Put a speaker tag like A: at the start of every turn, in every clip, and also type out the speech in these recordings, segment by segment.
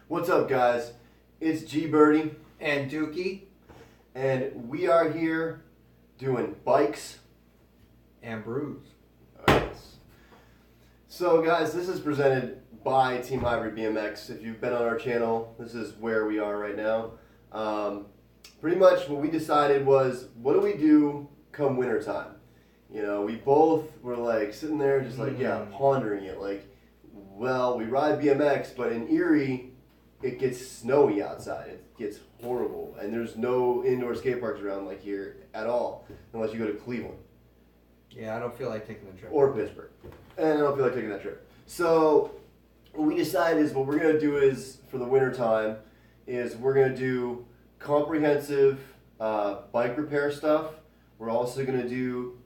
A: What's up, guys? It's G Birdie,
B: And Dookie
A: and we are here doing bikes.
B: and Bruce.
A: So, guys, this is presented by Team Hybrid BMX. If you've been on our channel, this is where we are right now. Pretty much what we decided was, what do we do come wintertime? You know, we both were like sitting there just like, pondering it. Like, well, we ride BMX, but in Erie, it gets snowy outside. It gets horrible. And there's no indoor skate parks around like here at all, unless you go to Cleveland.
B: Yeah, I don't feel like taking the trip.
A: Or Pittsburgh. And I don't feel like taking that trip. So what we decided is what we're going to do is, for the winter time, is we're going to do comprehensive bike repair stuff. We're also going to do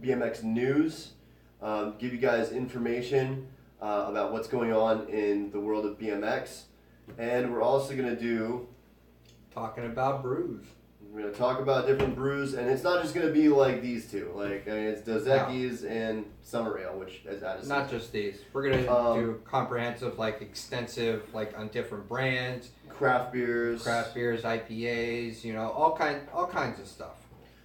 A: BMX news, give you guys information about what's going on in the world of BMX. And we're also going to do...
B: Talking about Bruce.
A: We're going to talk about different brews, and it's not just going to be like these two. Like, I mean, it's Dos Equis and Summer Ale, which is Addison.
B: Not just these. We're going to do comprehensive, like extensive, like on different brands.
A: Craft beers,
B: IPAs, you know, all kinds of stuff.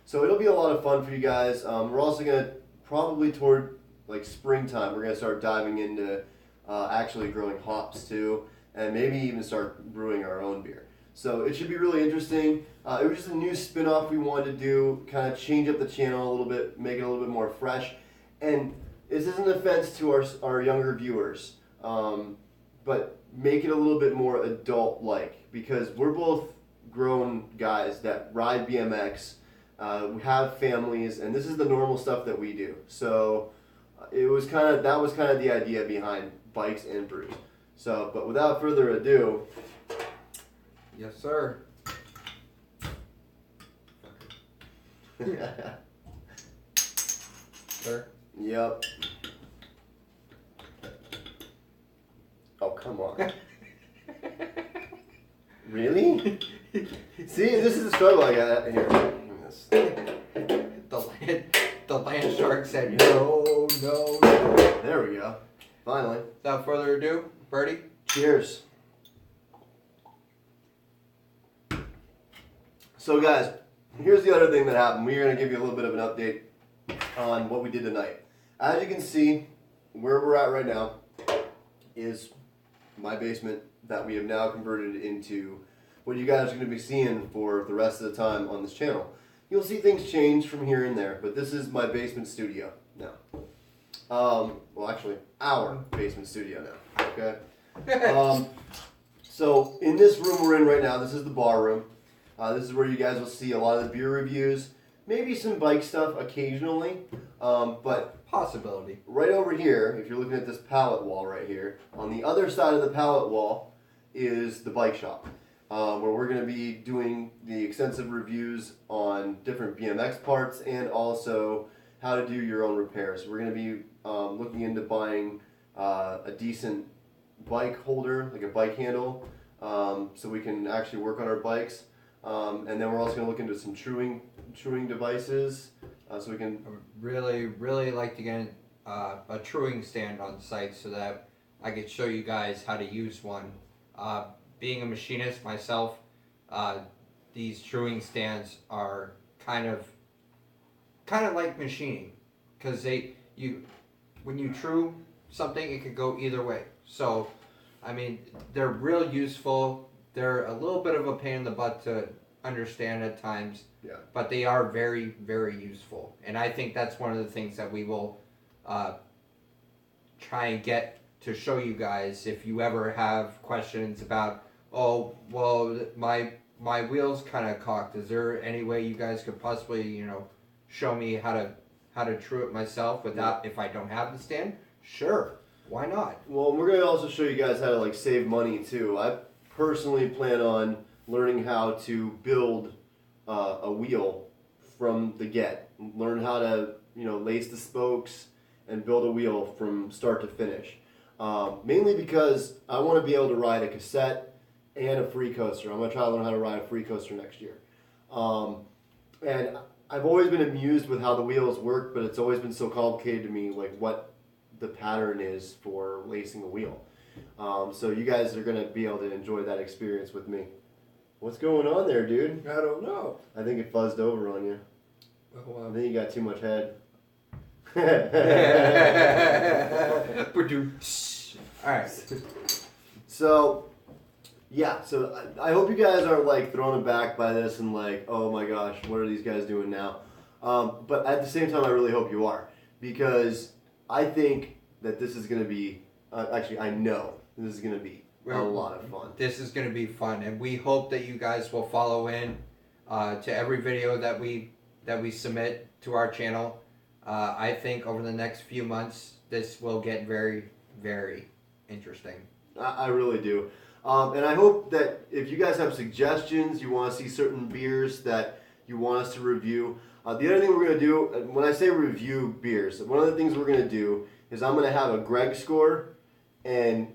A: So it'll be a lot of fun for you guys. We're also going to, probably toward like springtime, we're going to start diving into actually growing hops too, and maybe even start brewing our own beer. So it should be really interesting. It was just a new spin-off we wanted to do, kind of change up the channel a little bit, make it a little bit more fresh. And this isn't an offense to our younger viewers, but make it a little bit more adult-like, because we're both grown guys that ride BMX, we have families, and this is the normal stuff that we do. So that was kind of the idea behind Bikes and Brews. So, but without further ado.
B: Yes, sir. Sir?
A: Yep. Oh, come on. Really? See, this is the struggle I got here.
B: The land shark said no.
A: There we go. Finally.
B: Without further ado, Birdie.
A: Cheers. So guys, here's the other thing that happened. We're going to give you a little bit of an update on what we did tonight. As you can see, where we're at right now is my basement that we have now converted into what you guys are going to be seeing for the rest of the time on this channel. You'll see things change from here and there, but this is my basement studio now. Well, actually, our basement studio now. Okay. So in this room we're in right now, this is the bar room. This is where you guys will see a lot of the beer reviews, maybe some bike stuff occasionally, but
B: possibility.
A: Right over here, if you're looking at this pallet wall right here, on the other side of the pallet wall is the bike shop, where we're going to be doing the extensive reviews on different BMX parts and also how to do your own repairs. We're going to be looking into buying a decent bike holder, like a bike handle, so we can actually work on our bikes. And then we're also going to look into some truing devices, so we can...
B: I would really like to get a truing stand on site so that I could show you guys how to use one. Being a machinist myself, these truing stands are kind of like machining, because when you true something, it could go either way. So, I mean, they're real useful. They're a little bit of a pain in the butt to understand at times, but they are very, very useful. And I think that's one of the things that we will try and get to show you guys if you ever have questions about, oh, well, my wheel's kind of cocked. Is there any way you guys could possibly, show me how to true it myself without, if I don't have the stand? Sure, why not?
A: Well, we're going to also show you guys how to save money too. I personally plan on learning how to build a wheel from the get. Learn how to lace the spokes and build a wheel from start to finish. Mainly because I want to be able to ride a cassette and a free coaster. I'm going to try to learn how to ride a free coaster next year. And I've always been amused with how the wheels work, but it's always been so complicated to me, like what the pattern is for lacing a wheel. So you guys are gonna be able to enjoy that experience with me. What's going on there, dude?
C: I don't know.
A: I think it fuzzed over on you.
C: Well,
A: I think you got too much head.
B: Alright.
A: So, yeah, so I hope you guys aren't like thrown aback by this and like, oh my gosh, what are these guys doing now? But at the same time, I really hope you are, because I think that this is going to be, actually, I know this is going to be a lot of fun.
B: This is going to be fun, and we hope that you guys will follow in to every video that we submit to our channel. I think over the next few months, this will get very, very interesting.
A: I really do. And I hope that if you guys have suggestions, you want to see certain beers that you want us to review. The other thing we're going to do, when I say review beers, one of the things we're going to do is I'm going to have a Greg score and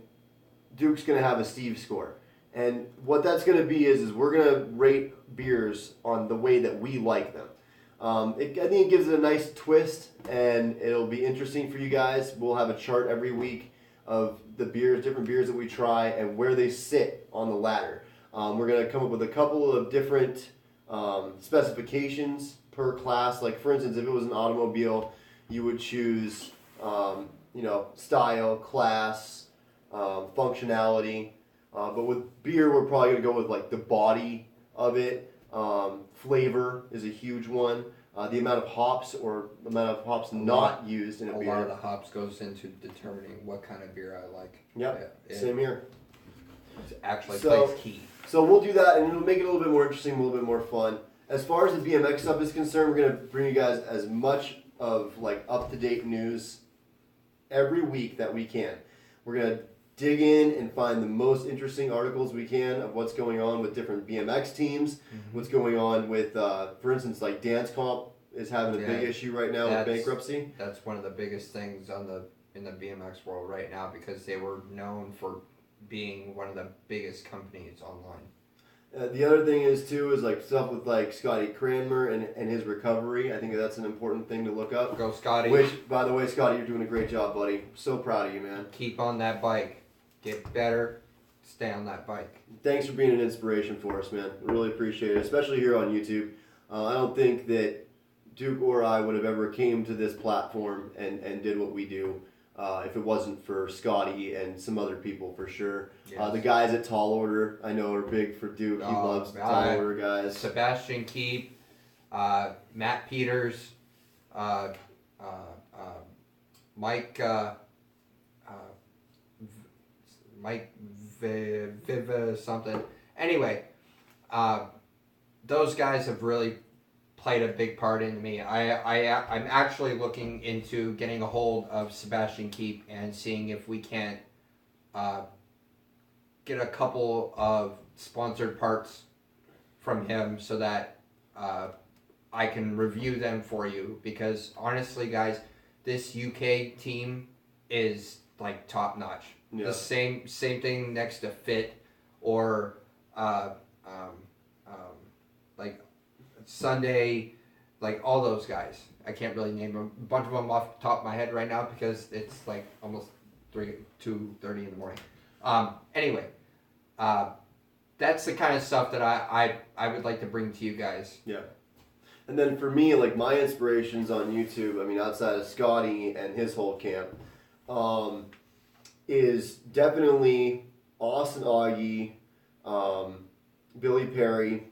A: Duke's going to have a Steve score. And what that's going to be is we're going to rate beers on the way that we like them. I think it gives it a nice twist, and it'll be interesting for you guys. We'll have a chart every week of the beers, different beers that we try, and where they sit on the ladder. We're going to come up with a couple of different specifications per class. Like, for instance, if it was an automobile, you would choose, style, class, functionality. But with beer, we're probably going to go with, like, the body of it. Flavor is a huge one. The amount of hops or the amount of hops not used in a beer.
B: A lot of the hops goes into determining what kind of beer I like.
A: Yep, same here.
B: It actually plays key.
A: So we'll do that, and it'll make it a little bit more interesting, a little bit more fun. As far as the BMX stuff is concerned, we're going to bring you guys as much of like up-to-date news every week that we can. We're going to dig in and find the most interesting articles we can of what's going on with different BMX teams, what's going on with, for instance, like Dance Comp is having a big issue right now with bankruptcy.
B: That's one of the biggest things in the BMX world right now, because they were known for being one of the biggest companies online.
A: The other thing is too is like stuff with like Scotty Cranmer and his recovery. I think that's an important thing to look up.
B: Go Scotty.
A: Which, by the way, Scotty, you're doing a great job, buddy. So proud of you, man.
B: Keep on that bike. Get better. Stay on that bike.
A: Thanks for being an inspiration for us, man. We really appreciate it, especially here on YouTube. I don't think that Duke or I would have ever came to this platform and did what we do if it wasn't for Scotty and some other people for sure.
B: Yes.
A: The guys at Tall Order, I know, are big for Duke. He loves the Tall Order guys.
B: Sebastian Keep, Matt Peters, Mike Viva something. Anyway, those guys have really played a big part in me. I'm actually looking into getting a hold of Sebastian Keep and seeing if we can't get a couple of sponsored parts from him so that I can review them for you, because honestly, guys, this UK team is like top notch.
A: Yeah.
B: The same thing next to Fit or like Sunday, like all those guys. I can't really name them, a bunch of them off the top of my head right now because it's like almost 2:30 in the morning. Anyway, that's the kind of stuff that I would like to bring to you guys.
A: Yeah. And then for me, like my inspirations on YouTube, I mean, outside of Scotty and his whole camp, is definitely Austin Augie, Billy Perry,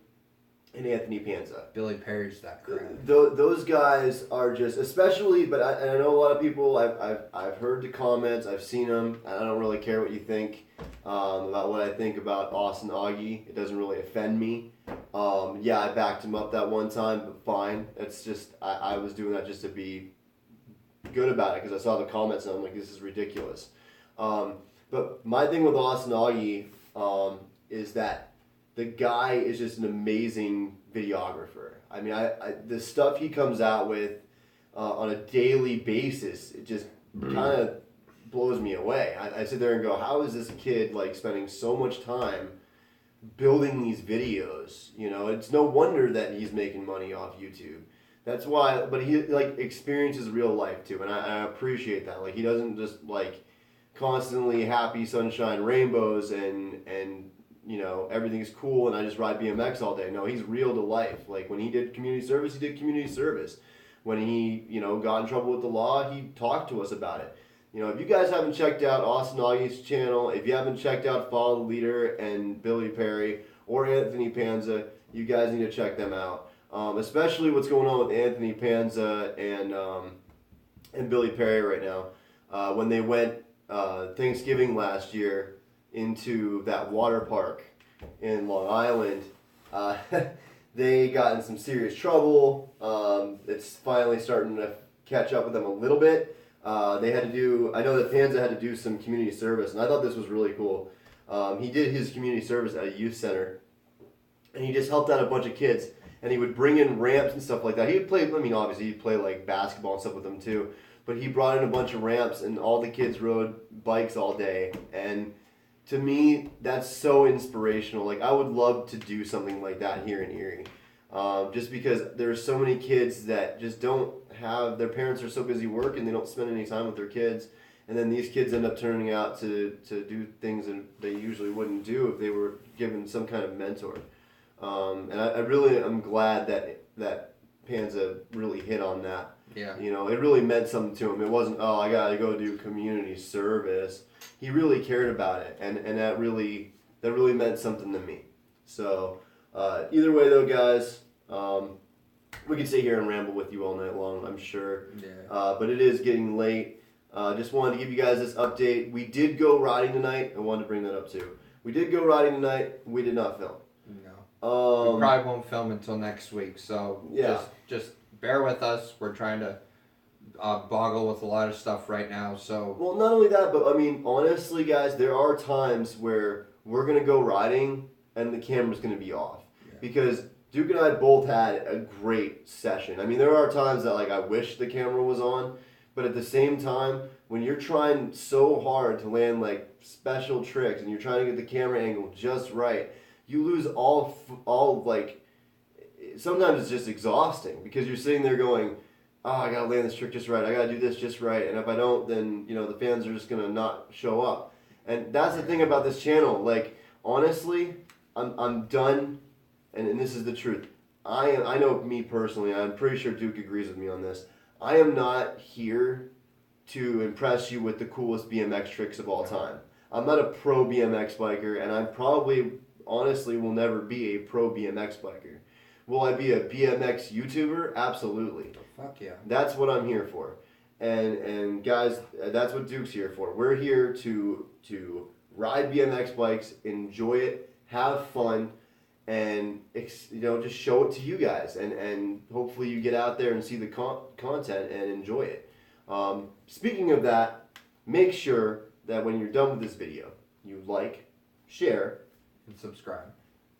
A: and Anthony Panza.
B: Billy Perry's that crap.
A: Those guys are just, especially, but I know a lot of people, I've heard the comments, I've seen them, and I don't really care what you think about what I think about Austin Augie. It doesn't really offend me. Yeah, I backed him up that one time, but fine. It's just, I was doing that just to be good about it because I saw the comments and I'm like, this is ridiculous. But my thing with Austin Augie is that the guy is just an amazing videographer. I mean, the stuff he comes out with on a daily basis, it just kind of blows me away. I sit there and go, how is this kid like spending so much time building these videos? You know, it's no wonder that he's making money off YouTube. That's why, but he like experiences real life too, and I appreciate that. Like he doesn't just like constantly happy, sunshine, rainbows, and everything's cool, and I just ride BMX all day. No, he's real to life. Like when he did community service, he did community service. When he got in trouble with the law, he talked to us about it. If you guys haven't checked out Austin Augie's channel, if you haven't checked out Follow the Leader and Billy Perry or Anthony Panza, you guys need to check them out. Especially what's going on with Anthony Panza and Billy Perry right now. When they went Thanksgiving last year into that water park in Long Island, they got in some serious trouble. It's finally starting to catch up with them a little bit. They had to do, I know that Panza had to do some community service, and I thought this was really cool. He did his community service at a youth center, and he just helped out a bunch of kids, and he would bring in ramps and stuff like that. He would play, obviously he'd play like basketball and stuff with them too, but he brought in a bunch of ramps, and all the kids rode bikes all day, and to me, that's so inspirational. Like, I would love to do something like that here in Erie. Just because there's so many kids that just don't have, their parents are so busy working, they don't spend any time with their kids. And then these kids end up turning out to do things that they usually wouldn't do if they were given some kind of mentor. And I really am glad that Panza really hit on that.
B: Yeah.
A: It really meant something to him. It wasn't, oh, I gotta go do community service. He really cared about it, and that really meant something to me. So either way though, guys, we could sit here and ramble with you all night long, I'm sure.
B: Yeah.
A: But it is getting late. Just wanted to give you guys this update. We did go riding tonight. I wanted to bring that up too. We did go riding tonight. We did not film.
B: No. We probably won't film until next week. So
A: yeah.
B: just bear with us. We're trying to boggle with a lot of stuff right now. So
A: well, not only that, but honestly, guys, there are times where we're gonna go riding and the camera's gonna be off because Duke and I both had a great session. There are times that I wish the camera was on, but at the same time, when you're trying so hard to land special tricks and you're trying to get the camera angle just right, you lose all sometimes it's just exhausting because you're sitting there going, oh, I gotta land this trick just right, I gotta do this just right, and if I don't, then the fans are just gonna not show up. And that's the thing about this channel. Honestly, I'm done, and this is the truth. I know me personally, I'm pretty sure Duke agrees with me on this. I am not here to impress you with the coolest BMX tricks of all time. I'm not a pro BMX biker, and I probably, honestly, will never be a pro BMX biker. Will I be a BMX YouTuber? Absolutely.
B: Fuck yeah.
A: That's what I'm here for. And guys, that's what Duke's here for. We're here to ride BMX bikes, enjoy it, have fun, and just show it to you guys. And hopefully you get out there and see the content and enjoy it. Speaking of that, make sure that when you're done with this video, you like, share,
B: and subscribe.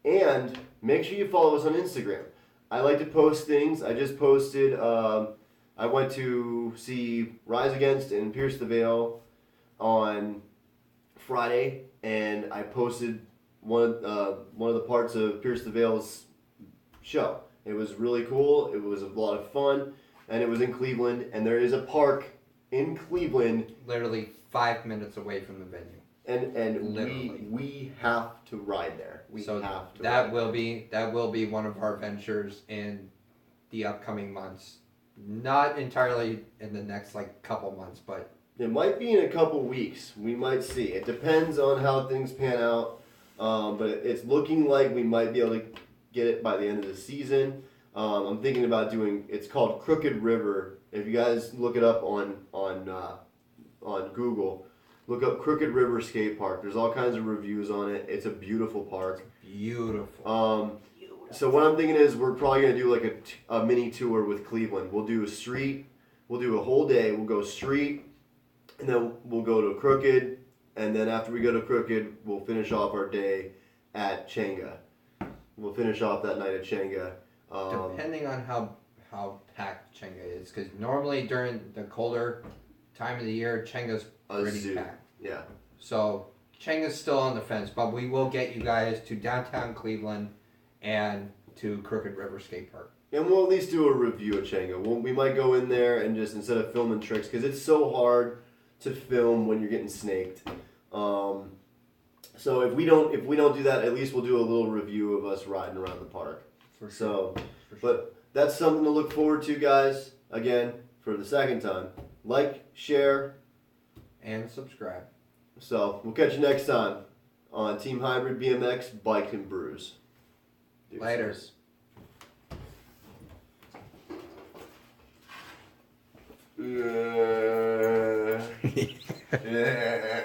A: And make sure you follow us on Instagram. I like to post things. I just posted, I went to see Rise Against and Pierce the Veil on Friday, and I posted one of the parts of Pierce the Veil's show. It was really cool. It was a lot of fun, and it was in Cleveland, and there is a park in Cleveland.
B: Literally 5 minutes away from the venue.
A: And we have to ride there. We have to.
B: That will be one of our ventures in the upcoming months. Not entirely in the next couple months, but
A: it might be in a couple weeks. We might see. It depends on how things pan out. But it's looking like we might be able to get it by the end of the season. I'm thinking about doing. It's called Crooked River. If you guys look it up on Google. Look up Crooked River Skate Park. There's all kinds of reviews on it. It's a beautiful park.
B: Beautiful.
A: So what I'm thinking is we're probably going to do a mini tour with Cleveland. We'll do a street. We'll do a whole day. We'll go street, and then we'll go to Crooked, and then after we go to Crooked, we'll finish off our day at Changa. We'll finish off that night at Changa.
B: Depending on how packed Changa is, because normally during the colder time of the year, Changa's pretty packed.
A: Yeah. So
B: Changa's still on the fence, but we will get you guys to downtown Cleveland and to Crooked River Skate Park.
A: And we'll at least do a review of Changa. We might go in there and just, instead of filming tricks, because it's so hard to film when you're getting snaked. So if we don't do that, at least we'll do a little review of us riding around the park.
B: For sure.
A: So,
B: For sure.
A: but that's something to look forward to, guys. Again, for the second time, like, share,
B: and subscribe.
A: So we'll catch you next time on Team Hybrid BMX Bike and Brews.
B: Later.
A: Yeah.